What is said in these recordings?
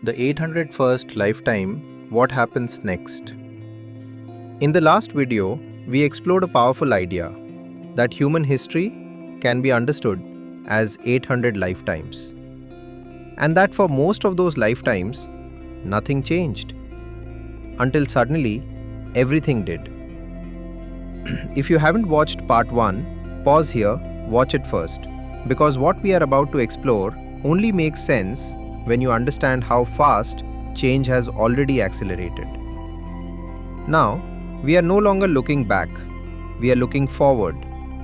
the 801st lifetime, what happens next? In the last video, we explored a powerful idea that human history can be understood as 800 lifetimes, and that for most of those lifetimes, nothing changed until suddenly everything did. If you haven't watched part 1, pause here, watch it first, because what we are about to explore only makes sense when you understand how fast change has already accelerated. Now, we are no longer looking back, we are looking forward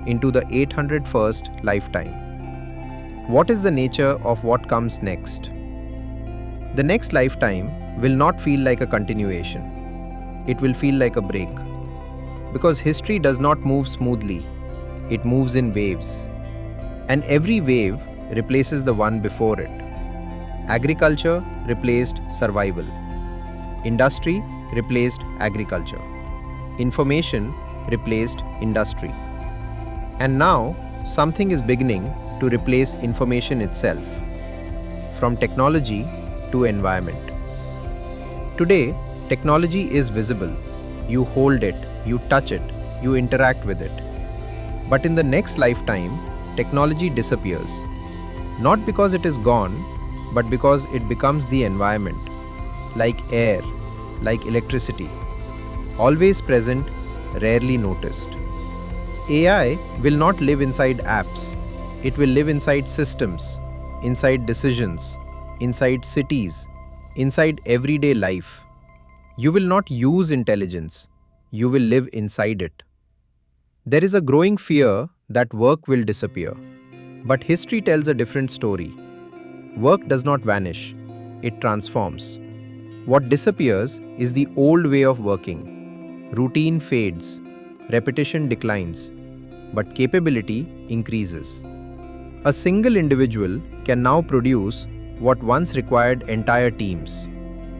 into the 801st lifetime. What is the nature of what comes next? The next lifetime will not feel like a continuation. It will feel like a break. Because history does not move smoothly, it moves in waves. And every wave replaces the one before it. Agriculture replaced survival. Industry replaced agriculture. Information replaced industry. And now, something is beginning to replace information itself, from technology to environment. Today, technology is visible. You hold it, you touch it, you interact with it. But in the next lifetime, technology disappears. Not because it is gone, but because it becomes the environment, like air, like electricity, always present, rarely noticed. AI will not live inside apps. It will live inside systems, inside decisions, inside cities, inside everyday life. You will not use intelligence. You will live inside it. There is a growing fear that work will disappear. But history tells a different story. Work does not vanish, it transforms. What disappears is the old way of working. Routine fades, repetition declines, but capability increases. A single individual can now produce what once required entire teams.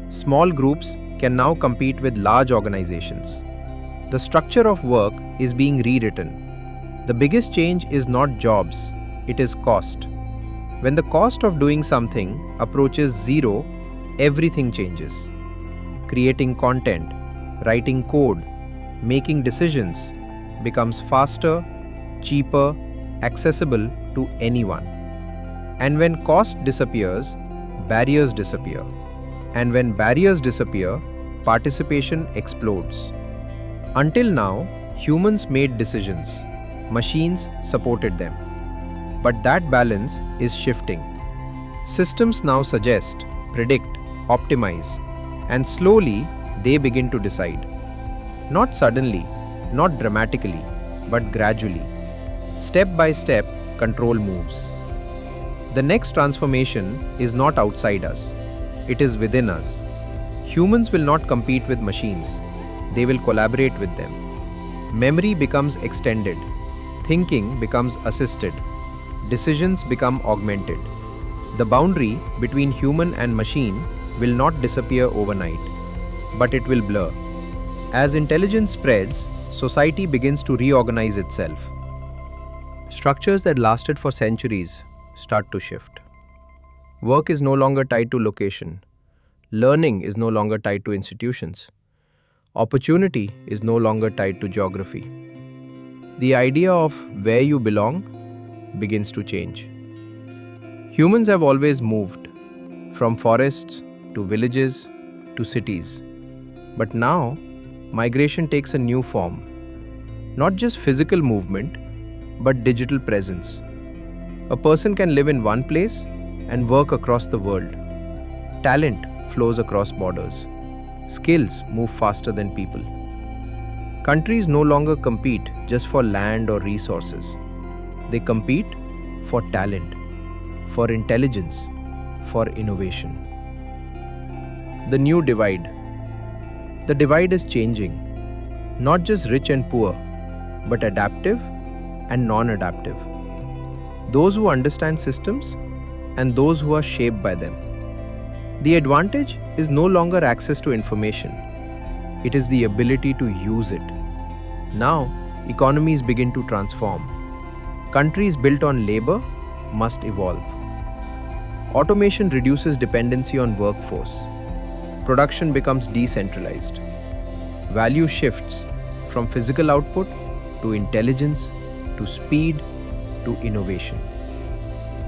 Small groups can now compete with large organizations. The structure of work is being rewritten. The biggest change is not jobs, it is cost. When the cost of doing something approaches zero, everything changes. Creating content, writing code, making decisions becomes faster, cheaper, accessible to anyone. And when cost disappears, barriers disappear. And when barriers disappear, participation explodes. Until now, humans made decisions. Machines supported them. But that balance is shifting. Systems now suggest, predict, optimize, and slowly they begin to decide. Not suddenly, not dramatically, but gradually. Step by step, control moves. The next transformation is not outside us. It is within us. Humans will not compete with machines. They will collaborate with them. Memory becomes extended. Thinking becomes assisted. Decisions become augmented. The boundary between human and machine will not disappear overnight, but it will blur. As intelligence spreads, society begins to reorganize itself. Structures that lasted for centuries start to shift. Work is no longer tied to location. Learning is no longer tied to institutions. Opportunity is no longer tied to geography. The idea of where you belong begins to change. Humans have always moved, from forests to villages to cities. But now, migration takes a new form. Not just physical movement, but digital presence. A person can live in one place and work across the world. Talent flows across borders. Skills move faster than people. Countries no longer compete just for land or resources. They compete for talent, for intelligence, for innovation. The new divide. The divide is changing. Not just rich and poor, but adaptive and non-adaptive. Those who understand systems and those who are shaped by them. The advantage is no longer access to information. It is the ability to use it. Now, economies begin to transform. Countries built on labor must evolve. Automation reduces dependency on workforce. Production becomes decentralized. Value shifts from physical output to intelligence, to speed, to innovation.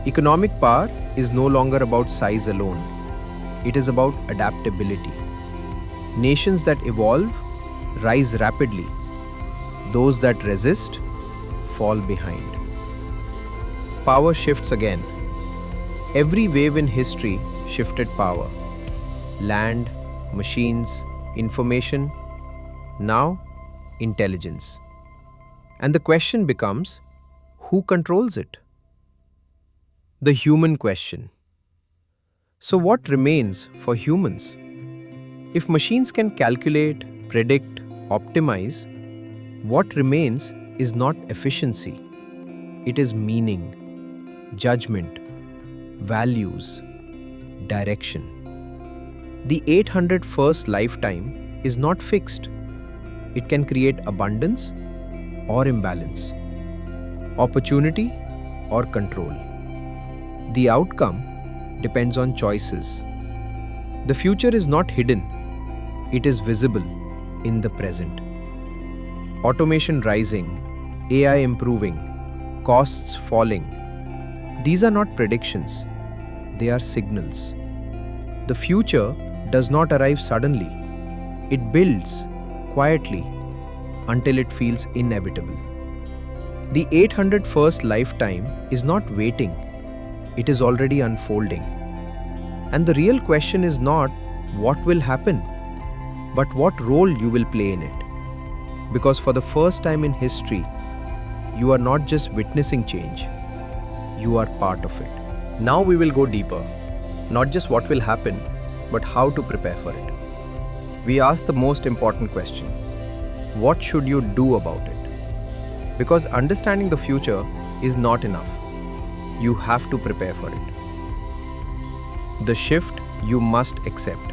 Economic power is no longer about size alone. It is about adaptability. Nations that evolve rise rapidly. Those that resist fall behind. Power shifts again. Every wave in history shifted power. Land, machines, information, now intelligence. And the question becomes, who controls it? The human question. So what remains for humans? If machines can calculate, predict, optimize, what remains is not efficiency. It is meaning, judgment, values, direction. The 801st lifetime is not fixed. It can create abundance or imbalance, opportunity or control. The outcome depends on choices. The future is not hidden. It is visible in the present. Automation rising, AI improving, costs falling. These are not predictions. They are signals. The future does not arrive suddenly. It builds quietly until it feels inevitable. The 801st lifetime is not waiting. It is already unfolding. And the real question is not what will happen, but what role you will play in it. Because for the first time in history, you are not just witnessing change, you are part of it. Now we will go deeper. Not just what will happen, but how to prepare for it. We ask the most important question: what should you do about it? Because understanding the future is not enough. You have to prepare for it. The shift you must accept.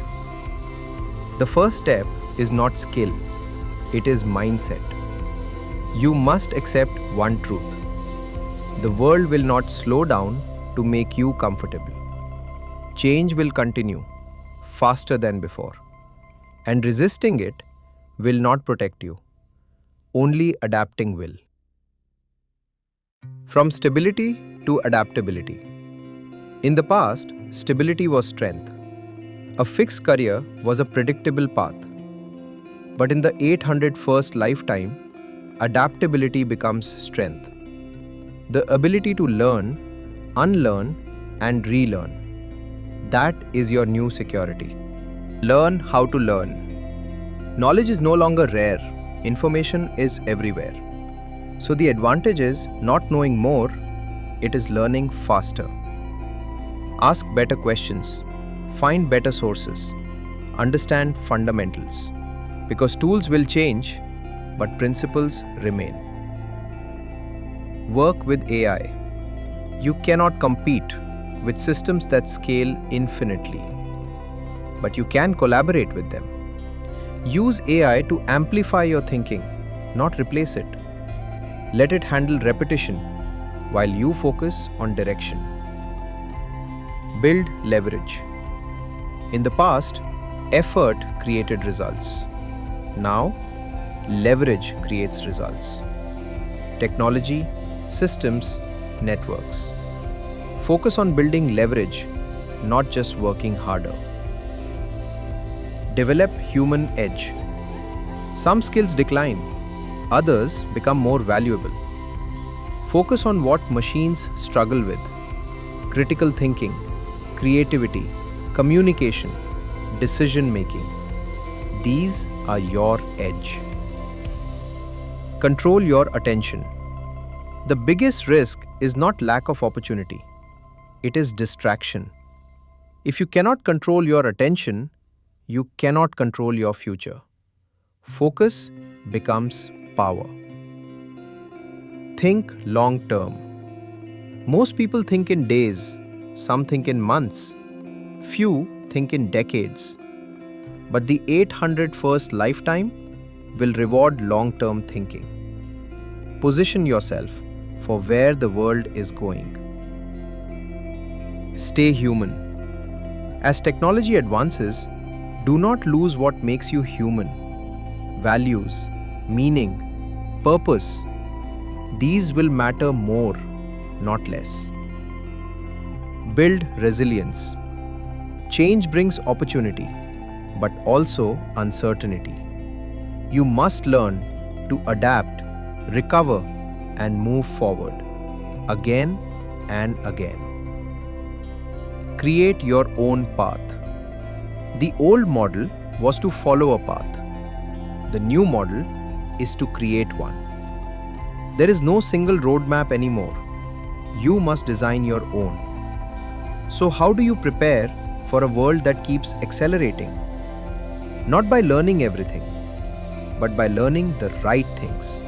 The first step is not skill, it is mindset. You must accept one truth. The world will not slow down to make you comfortable. Change will continue faster than before. And resisting it will not protect you. Only adapting will. From stability to adaptability. In the past, stability was strength. A fixed career was a predictable path. But in the 801st lifetime, adaptability becomes strength. The ability to learn, unlearn, and relearn. That is your new security. Learn how to learn. Knowledge is no longer rare. Information is everywhere. So the advantage is not knowing more, it is learning faster. Ask better questions. Find better sources. Understand fundamentals. Because tools will change, but principles remain. Work with AI. You cannot compete with systems that scale infinitely, but you can collaborate with them. Use AI to amplify your thinking, not replace it. Let it handle repetition while you focus on direction. Build leverage. In the past, effort created results. Now, leverage creates results. Technology, systems, networks. Focus on building leverage, not just working harder. Develop human edge. Some skills decline, others become more valuable. Focus on what machines struggle with: critical thinking, creativity, communication, decision making. These are your edge. Control your attention. The biggest risk is not lack of opportunity. It is distraction. If you cannot control your attention, you cannot control your future. Focus becomes power. Think long term. Most people think in days, some think in months, few think in decades. But the 801st lifetime will reward long-term thinking. Position yourself for where the world is going. Stay human. As technology advances, do not lose what makes you human. Values, meaning, purpose. These will matter more, not less. Build resilience. Change brings opportunity, but also uncertainty. You must learn to adapt, recover, and move forward again and again. Create your own path. The old model was to follow a path. The new model is to create one. There is no single roadmap anymore. You must design your own. So, how do you prepare for a world that keeps accelerating? Not by learning everything, but by learning the right things.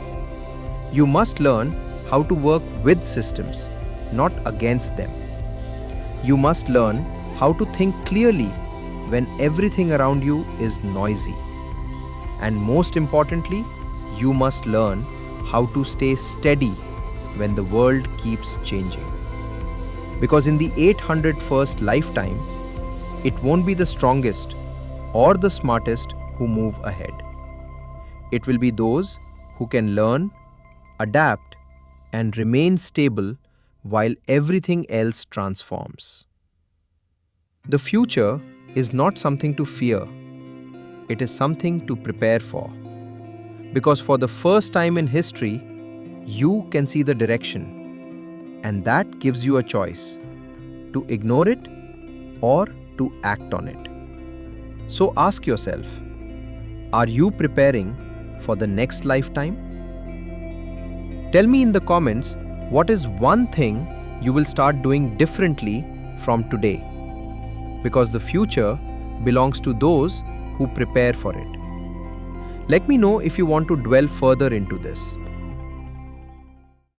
You must learn how to work with systems, not against them. You must learn how to think clearly when everything around you is noisy. And most importantly, you must learn how to stay steady when the world keeps changing. Because in the 801st lifetime, it won't be the strongest or the smartest who move ahead. It will be those who can learn, adapt, and remain stable while everything else transforms. The future is not something to fear, it is something to prepare for. Because for the first time in history, you can see the direction, and that gives you a choice to ignore it or to act on it. So ask yourself, are you preparing for the next lifetime? Tell me in the comments what is one thing you will start doing differently from today. Because the future belongs to those who prepare for it. Let me know if you want to dwell further into this.